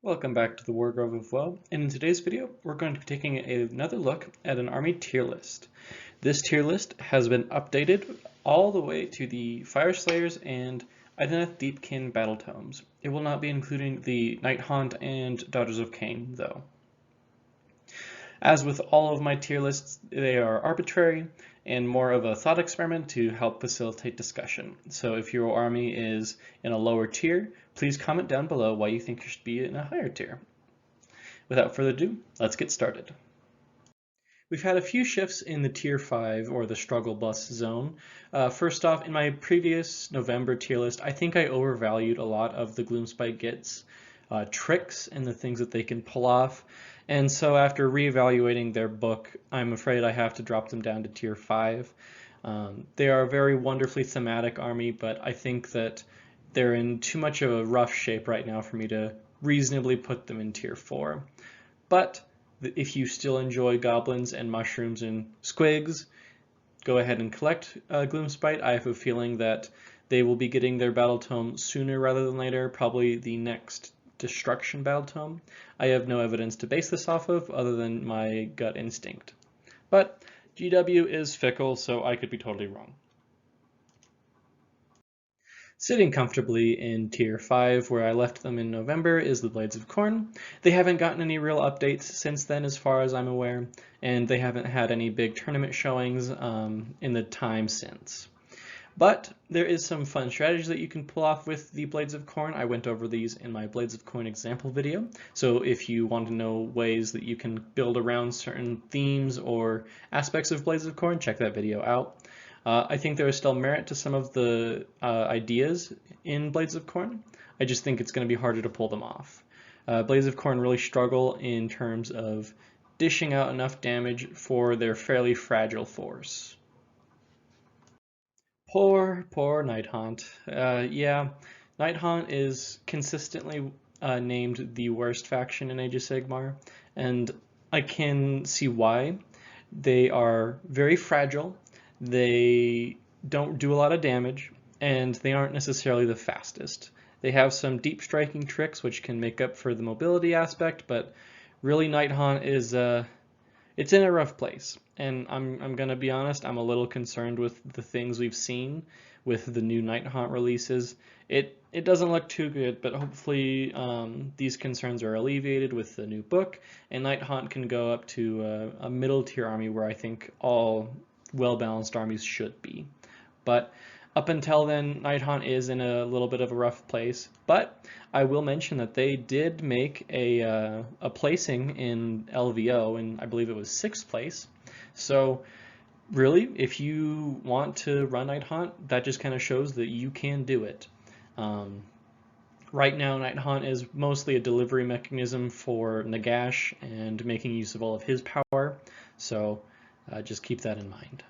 Welcome back to the Wargrove of Woe, and in today's video we're going to be taking another look at an army tier list. This tier list has been updated all the way to the Fire Slayers and Ideneth Deepkin battle tomes. It will not be including the Night Haunt and Daughters of Khaine, though. As with all of my tier lists, they are arbitrary and more of a thought experiment to help facilitate discussion. So if your army is in a lower tier, please comment down below why you think you should be in a higher tier. Without further ado, let's get started. We've had a few shifts in the tier 5 or the struggle bus zone. First off, in my previous November tier list, I think I overvalued a lot of the Gloomspite Git's tricks and the things that they can pull off. And so after reevaluating their book, I'm afraid I have to drop them down to tier 5. They are a very wonderfully thematic army, but I think that they're in too much of a rough shape right now for me to reasonably put them in tier 4. But if you still enjoy goblins and mushrooms and squigs, go ahead and collect Gloomspite. I have a feeling that they will be getting their battle tome sooner rather than later, probably the next Destruction battle tome. I have no evidence to base this off of other than my gut instinct. But GW is fickle, so I could be totally wrong. Sitting comfortably in tier 5 where I left them in November is the Blades of Khorne. They haven't gotten any real updates since then as far as I'm aware, and they haven't had any big tournament showings in the time since. But there is some fun strategies that you can pull off with the Blades of Khorne. I went over these in my Blades of Khorne example video. So if you want to know ways that you can build around certain themes or aspects of Blades of Khorne, check that video out. I think there is still merit to some of the ideas in Blades of Khorne. I just think it's going to be harder to pull them off. Blades of Khorne really struggle in terms of dishing out enough damage for their fairly fragile force. Poor Night Haunt. Yeah, Night Haunt is consistently named the worst faction in Age of Sigmar, and I can see why. They are very fragile, they don't do a lot of damage, and they aren't necessarily the fastest. They have some deep striking tricks which can make up for the mobility aspect, but really Night Haunt is it's in a rough place, and I'm gonna be honest, I'm a little concerned with the things we've seen with the new Night Haunt releases. It doesn't look too good, but hopefully these concerns are alleviated with the new book, and Night Haunt can go up to a middle tier army where I think all well-balanced armies should be. But up until then, Night Haunt is in a little bit of a rough place, but I will mention that they did make a placing in LVO, and I believe it was 6th place. So really, if you want to run Night Haunt, that just kind of shows that you can do it. Right now, Night Haunt is mostly a delivery mechanism for Nagash and making use of all of his power, so just keep that in mind.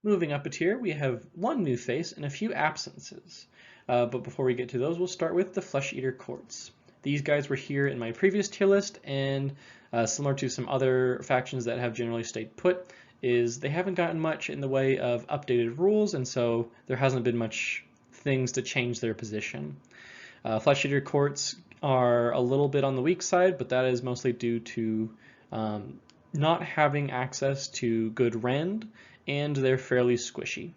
Moving up a tier, we have one new face and a few absences. But before we get to those, we'll start with the Flesh Eater Courts. These guys were here in my previous tier list, and similar to some other factions that have generally stayed put, is they haven't gotten much in the way of updated rules, and so there hasn't been much things to change their position. Flesh Eater Courts are a little bit on the weak side, but that is mostly due to not having access to good rend, and they're fairly squishy.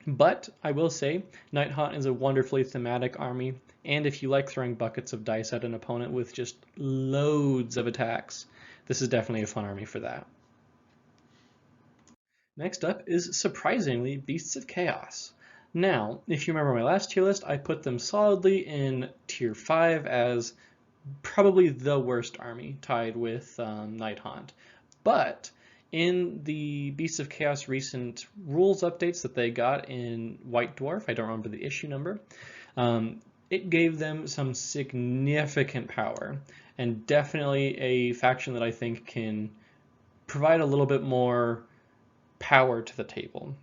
But I will say, Night Haunt is a wonderfully thematic army, and if you like throwing buckets of dice at an opponent with just loads of attacks, this is definitely a fun army for that. Next up is, surprisingly, Beasts of Chaos. Now, if you remember my last tier list, I put them solidly in tier 5 as probably the worst army, tied with Night Haunt. But in the Beasts of Chaos recent rules updates that they got in White Dwarf, I don't remember the issue number, it gave them some significant power, and definitely a faction that I think can provide a little bit more power to the table.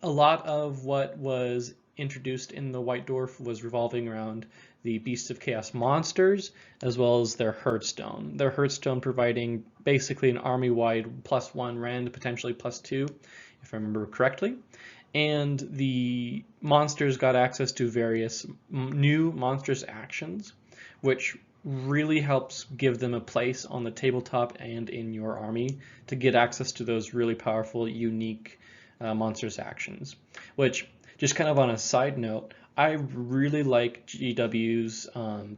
A lot of what was introduced in the White Dwarf was revolving around the Beasts of Chaos monsters, as well as their Hearthstone. Their Hearthstone providing basically an army-wide +1 rend, potentially +2, if I remember correctly. and the monsters got access to various new monstrous actions, which really helps give them a place on the tabletop and in your army to get access to those really powerful, unique monstrous actions. Which, just kind of on a side note, I really like GW's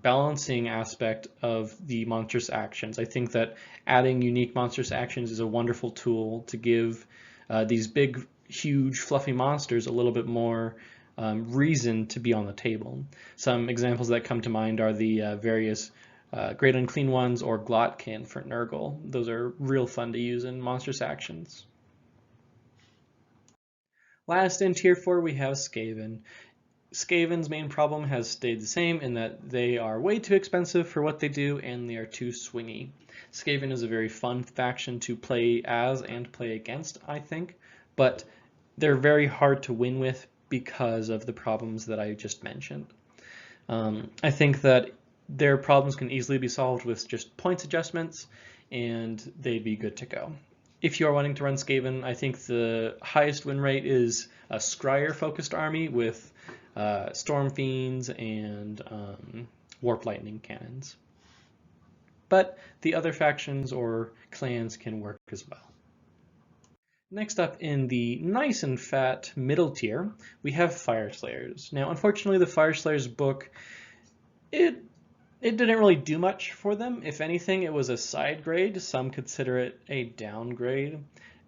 balancing aspect of the monstrous actions. I think that adding unique monstrous actions is a wonderful tool to give these big, huge, fluffy monsters a little bit more reason to be on the table. Some examples that come to mind are the various Great Unclean Ones or Glotkin for Nurgle. Those are real fun to use in monstrous actions. Last in Tier 4 we have Skaven. Skaven's main problem has stayed the same in that they are way too expensive for what they do and they are too swingy. Skaven is a very fun faction to play as and play against, I think, but they're very hard to win with because of the problems that I just mentioned. I think that their problems can easily be solved with just points adjustments and they'd be good to go. If you are wanting to run Skaven, I think the highest win rate is a Scryer focused army with Storm Fiends and Warp Lightning cannons. But the other factions or clans can work as well. Next up in the nice and fat middle tier, we have Fyreslayers. Now, unfortunately, the Fyreslayers book, it didn't really do much for them. If anything, it was a side grade. Some consider it a downgrade.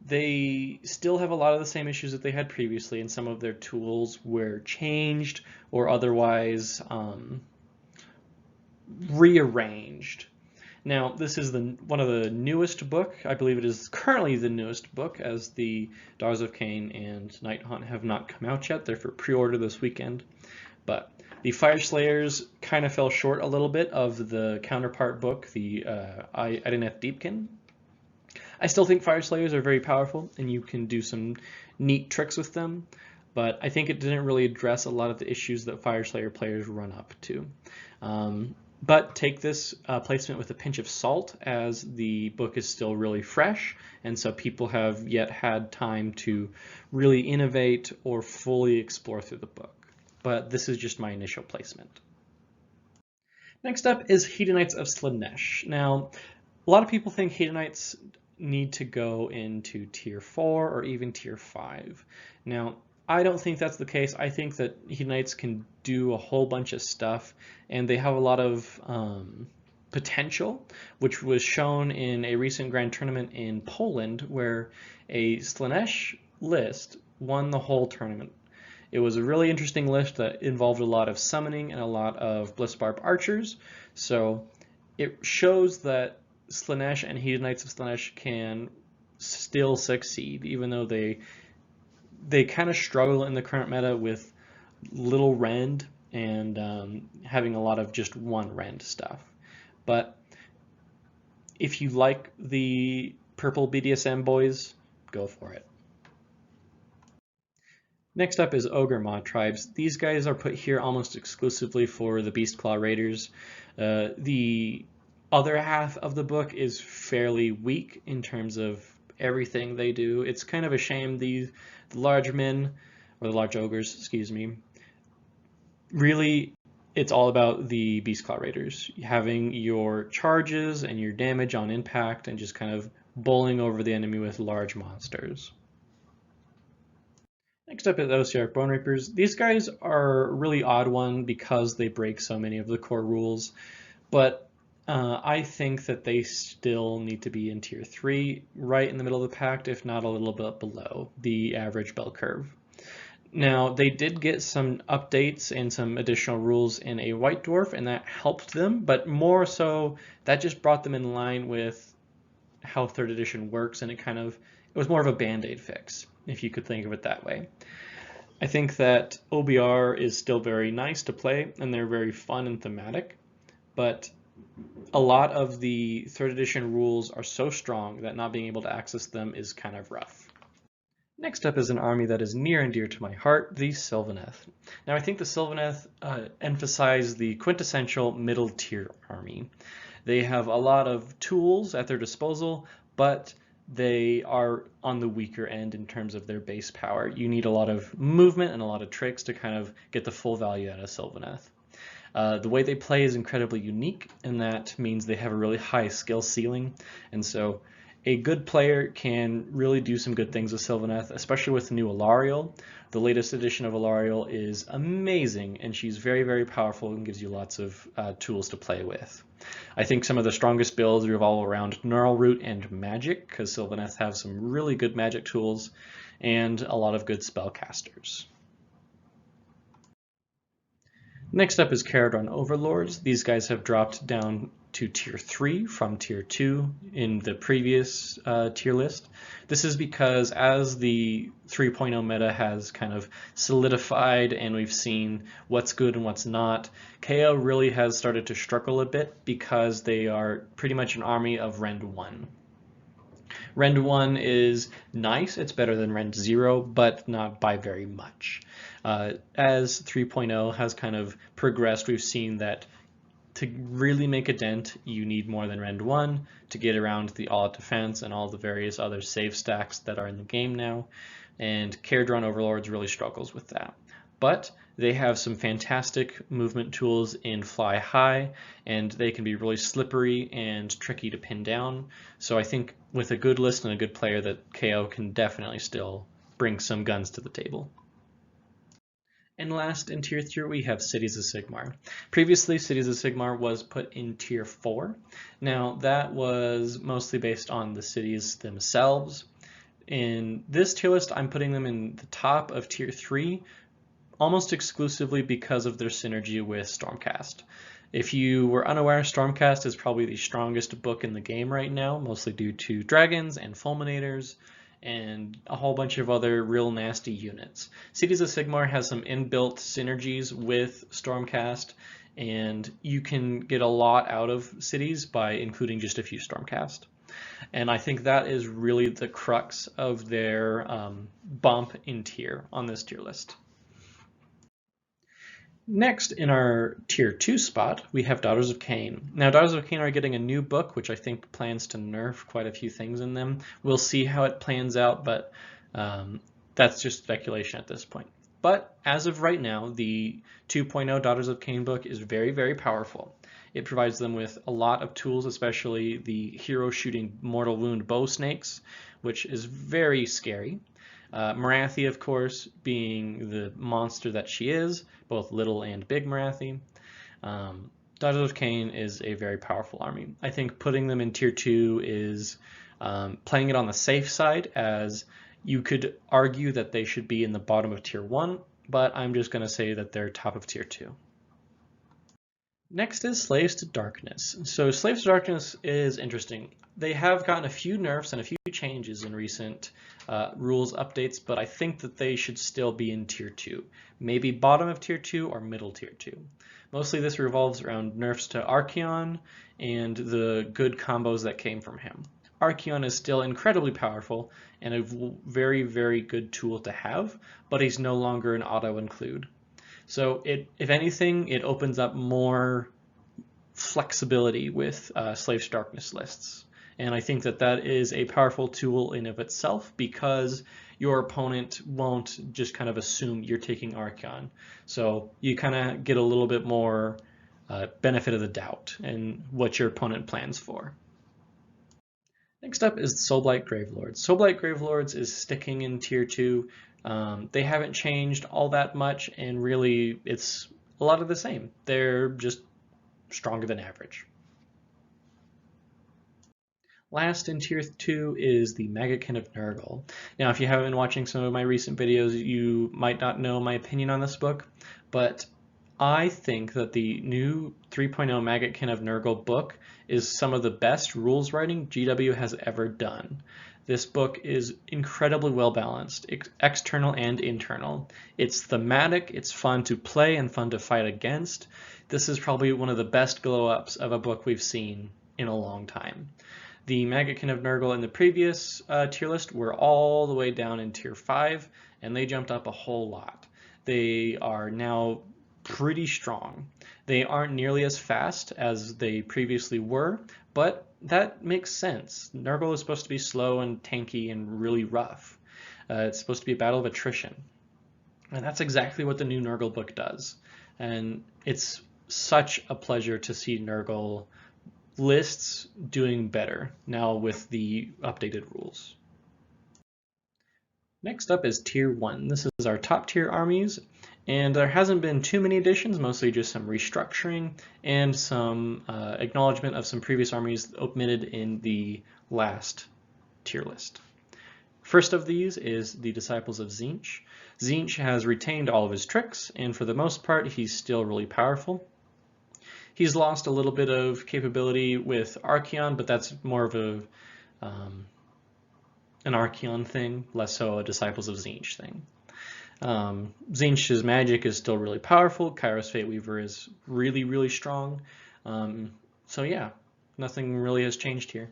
They still have a lot of the same issues that they had previously, and some of their tools were changed or otherwise rearranged. Now, this is one of the newest book. I believe it is currently the newest book, as the Daughters of Khaine and Night Hunt have not come out yet. They're for pre-order this weekend. But the Fyreslayers kind of fell short a little bit of the counterpart book, the Idoneth Deepkin. I still think Fyreslayers are very powerful, and you can do some neat tricks with them, but I think it didn't really address a lot of the issues that Fyreslayer players run up to. But take this placement with a pinch of salt, as the book is still really fresh, and so people have yet had time to really innovate or fully explore through the book. But this is just my initial placement. Next up is Hedonites of Slaanesh. Now, a lot of people think Hedonites need to go into Tier 4 or even Tier 5. Now, I don't think that's the case. I think that Hedonites can do a whole bunch of stuff, and they have a lot of potential, which was shown in a recent grand tournament in Poland, where a Slaanesh list won the whole tournament. It was a really interesting list that involved a lot of summoning and a lot of Blissbarb archers, so it shows that Slaanesh and Hedonites of Slaanesh can still succeed, even though they kind of struggle in the current meta with little rend and having a lot of just one rend stuff. But if you like the purple BDSM boys, go for it. Next up is Ogre Mod Tribes. These guys are put here almost exclusively for the Beastclaw Raiders. The other half of the book is fairly weak in terms of everything they do. It's kind of a shame the large men, or the large ogres, excuse me, really it's all about the Beastclaw Raiders, having your charges and your damage on impact and just kind of bowling over the enemy with large monsters. Next up is Osiarch Bone Reapers. These guys are a really odd one because they break so many of the core rules, but I think that they still need to be in Tier 3, right in the middle of the pack, if not a little bit below the average bell curve. Now, they did get some updates and some additional rules in a White Dwarf, and that helped them, but more so, that just brought them in line with how 3rd edition works, and it was more of a band-aid fix, if you could think of it that way. I think that OBR is still very nice to play, and they're very fun and thematic, but a lot of the 3rd edition rules are so strong that not being able to access them is kind of rough. Next up is an army that is near and dear to my heart, the Sylvaneth. Now, I think the Sylvaneth emphasize the quintessential middle tier army. They have a lot of tools at their disposal, but they are on the weaker end in terms of their base power. You need a lot of movement and a lot of tricks to kind of get the full value out of Sylvaneth. The way they play is incredibly unique, and that means they have a really high skill ceiling, and so a good player can really do some good things with Sylvaneth, especially with the new Alariel. The latest edition of Alariel is amazing, and she's very, very powerful and gives you lots of tools to play with. I think some of the strongest builds revolve around Gnarl Root and Magic, because Sylvaneth have some really good magic tools and a lot of good spellcasters. Next up is Khaine Overlords. These guys have dropped down to tier 3 from tier 2 in the previous tier list. This is because as the 3.0 meta has kind of solidified and we've seen what's good and what's not, KO really has started to struggle a bit because they are pretty much an army of Rend 1. Rend 1 is nice, it's better than Rend 0, but not by very much. As 3.0 has kind of progressed, we've seen that to really make a dent, you need more than Rend 1 to get around the all-out defense and all the various other save stacks that are in the game now, and Khaine Overlords really struggles with that. But they have some fantastic movement tools in Fly High, and they can be really slippery and tricky to pin down. So I think with a good list and a good player that KO can definitely still bring some guns to the table. And last in tier 3 we have Cities of Sigmar. Previously Cities of Sigmar was put in tier 4. Now that was mostly based on the cities themselves. In this tier list I'm putting them in the top of tier 3 almost exclusively because of their synergy with Stormcast. If you were unaware, Stormcast is probably the strongest book in the game right now, mostly due to dragons and fulminators and a whole bunch of other real nasty units. Cities of Sigmar has some inbuilt synergies with Stormcast, and you can get a lot out of cities by including just a few Stormcast. And I think that is really the crux of their bump in tier on this tier list. Next, in our tier 2 spot, we have Daughters of Khaine. Now, Daughters of Khaine are getting a new book, which I think plans to nerf quite a few things in them. We'll see how it plans out, but that's just speculation at this point. But as of right now, the 2.0 Daughters of Khaine book is very, very powerful. It provides them with a lot of tools, especially the hero shooting mortal wound bow snakes, which is very scary. Morathi, of course, being the monster that she is, both little and big Morathi. Daughters of Khaine is a very powerful army. I think putting them in tier 2 is playing it on the safe side, as you could argue that they should be in the bottom of tier 1, but I'm just going to say that they're top of tier 2. Next is Slaves to Darkness. So Slaves to Darkness is interesting. They have gotten a few nerfs and a few changes in recent rules updates, but I think that they should still be in tier 2. Maybe bottom of tier 2 or middle tier 2. Mostly this revolves around nerfs to Archaon and the good combos that came from him. Archaon is still incredibly powerful and a very, very good tool to have, but he's no longer an auto-include. So if anything, it opens up more flexibility with Slaves to Darkness lists. And I think that that is a powerful tool in of itself, because your opponent won't just kind of assume you're taking Archaon. So you kind of get a little bit more benefit of the doubt in what your opponent plans for. Next up is Soulblight Gravelords. Soulblight Gravelords is sticking in tier 2. They haven't changed all that much, and really it's a lot of the same. They're just stronger than average. Last in tier 2 is the Maggotkin of Nurgle. Now, if you haven't been watching some of my recent videos, you might not know my opinion on this book, but I think that the new 3.0 Maggotkin of Nurgle book is some of the best rules writing GW has ever done. This book is incredibly well balanced, external and internal. It's thematic, it's fun to play and fun to fight against. This is probably one of the best glow-ups of a book we've seen in a long time. The Maggotkin of Nurgle in the previous tier list were all the way down in tier 5, and they jumped up a whole lot. They are now pretty strong. They aren't nearly as fast as they previously were, but that makes sense. Nurgle is supposed to be slow and tanky and really rough. It's supposed to be a battle of attrition. And that's exactly what the new Nurgle book does. And it's such a pleasure to see Nurgle lists doing better now with the updated rules. Next up is Tier 1. This is our top tier armies, and there hasn't been too many additions, mostly just some restructuring and some acknowledgement of some previous armies omitted in the last tier list. First of these is the Disciples of Tzeentch. Tzeentch has retained all of his tricks, and for the most part, he's still really powerful. He's lost a little bit of capability with Archaon, but that's more of an Archaon thing, less so a Disciples of Tzeentch thing. Tzeentch's magic is still really powerful. Kairos Fate Weaver is really, really strong. So yeah, nothing really has changed here.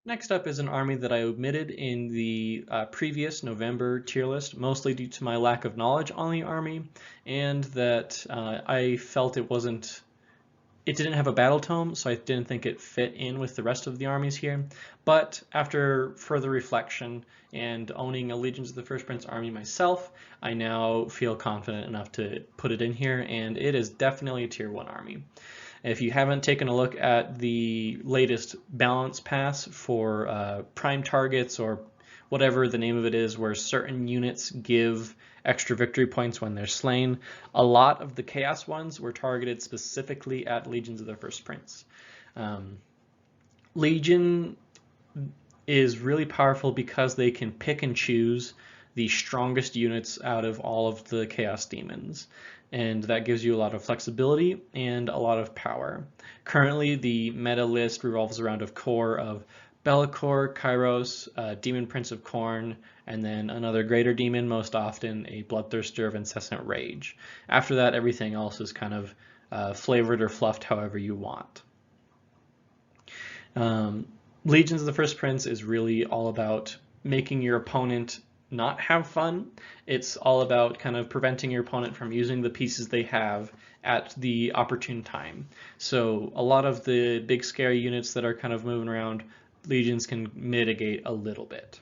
Next up is an army that I omitted in the previous November tier list, mostly due to my lack of knowledge on the army, and that I felt it didn't have a battle tome, so I didn't think it fit in with the rest of the armies here. But after further reflection and owning a Legions of the First Prince army myself, I now feel confident enough to put it in here, and it is definitely a tier 1 army. If you haven't taken a look at the latest balance pass for prime targets or whatever the name of it is, where certain units give extra victory points when they're slain, a lot of the chaos ones were targeted specifically at Legions of the First Prince. Legion is really powerful because they can pick and choose the strongest units out of all of the chaos demons, and that gives you a lot of flexibility and a lot of power. Currently, the meta list revolves around a core of Be'lakor, Kairos, Demon Prince of Khorne, and then another greater demon, most often a Bloodthirster of Incessant Rage. After that, everything else is kind of flavored or fluffed however you want. Legions of the First Prince is really all about making your opponent not have fun. It's all about kind of preventing your opponent from using the pieces they have at the opportune time. So a lot of the big scary units that are kind of moving around, Legions can mitigate a little bit.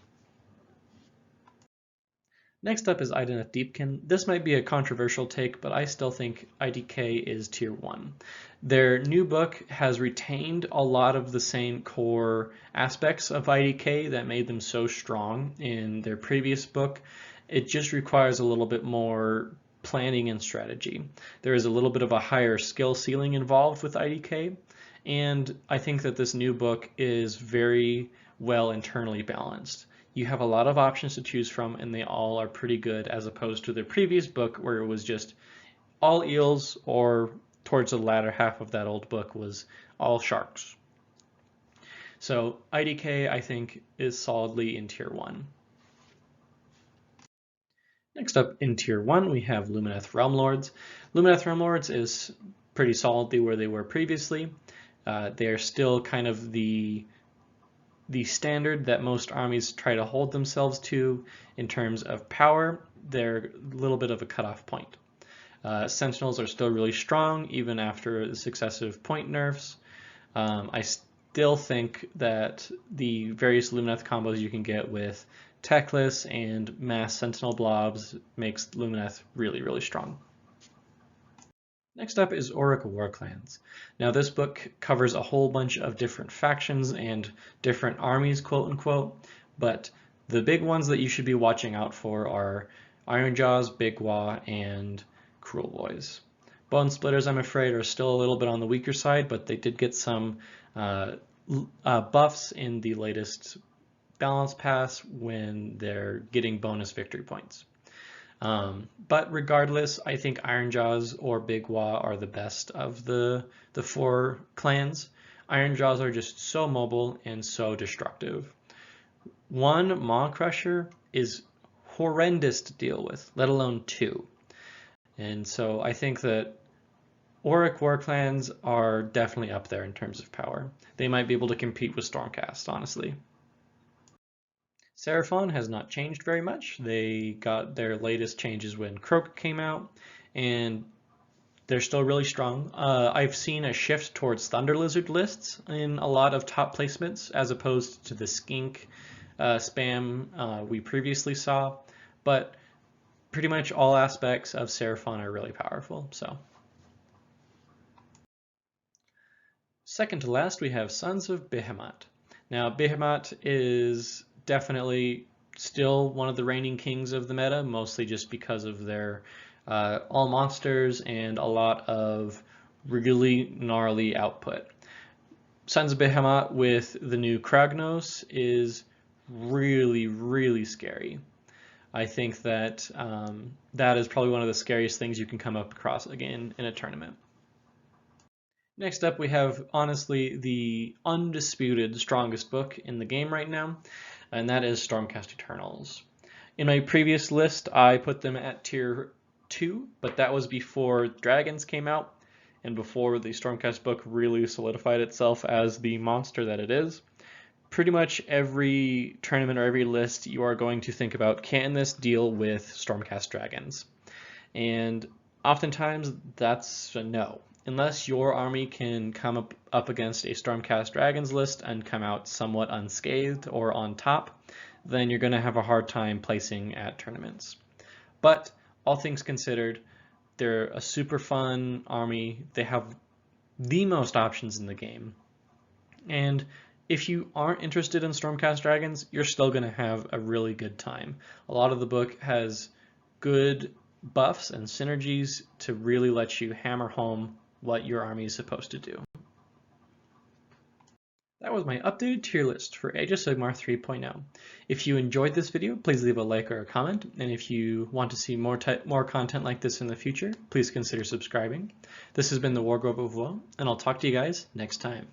Next up is Idoneth Deepkin. This might be a controversial take, but I still think IDK is tier 1. Their new book has retained a lot of the same core aspects of IDK that made them so strong in their previous book. It just requires a little bit more planning and strategy. There is a little bit of a higher skill ceiling involved with IDK, and I think that this new book is very well internally balanced. You have a lot of options to choose from, and they all are pretty good, as opposed to the previous book where it was just all eels, or towards the latter half of that old book was all sharks. So IDK, I think, is solidly in tier 1. Next up in tier 1, we have Lumineth Realm Lords. Lumineth Realm Lords is pretty solidly where they were previously. They're still kind of the standard that most armies try to hold themselves to in terms of power. They're a little bit of a cutoff point. Sentinels are still really strong even after the successive point nerfs. I still think that the various Lumineth combos you can get with Techless and mass Sentinel blobs makes Lumineth really, really strong. Next up is Auric War Clans. Now this book covers a whole bunch of different factions and different armies, quote unquote, but the big ones that you should be watching out for are Ironjaws, Big Waaagh, and Cruel Boys. Bone Splitters, I'm afraid, are still a little bit on the weaker side, but they did get some buffs in the latest balance pass when they're getting bonus victory points. But regardless, I think Ironjaws or Big Waaagh are the best of the 4 clans. Ironjaws are just so mobile and so destructive. One Maw Crusher is horrendous to deal with, let alone 2. And so I think that Auric War Clans are definitely up there in terms of power. They might be able to compete with Stormcast, honestly. Seraphon has not changed very much. They got their latest changes when Croak came out, and they're still really strong. I've seen a shift towards Thunder Lizard lists in a lot of top placements as opposed to the Skink spam we previously saw, but pretty much all aspects of Seraphon are really powerful. So, second to last, we have Sons of Behemat. Now, Behemat is definitely still one of the reigning kings of the meta, mostly just because of their all monsters and a lot of really gnarly output. Sons of Behemat with the new Kragnos is really, really scary. I think that that is probably one of the scariest things you can come up across again in a tournament. Next up, we have honestly the undisputed strongest book in the game right now, and that is Stormcast Eternals. In my previous list, I put them at tier 2, but that was before Dragons came out and before the Stormcast book really solidified itself as the monster that it is. Pretty much every tournament or every list you are going to think about, can this deal with Stormcast Dragons? And oftentimes that's a no. Unless your army can come up against a Stormcast Dragons list and come out somewhat unscathed or on top, then you're going to have a hard time placing at tournaments. But all things considered, they're a super fun army. They have the most options in the game. And if you aren't interested in Stormcast Dragons, you're still going to have a really good time. A lot of the book has good buffs and synergies to really let you hammer home what your army is supposed to do. That was my updated tier list for Age of Sigmar 3.0. If you enjoyed this video, please leave a like or a comment, and if you want to see more content like this in the future, please consider subscribing. This has been the Wardrobe of Woe, and I'll talk to you guys next time.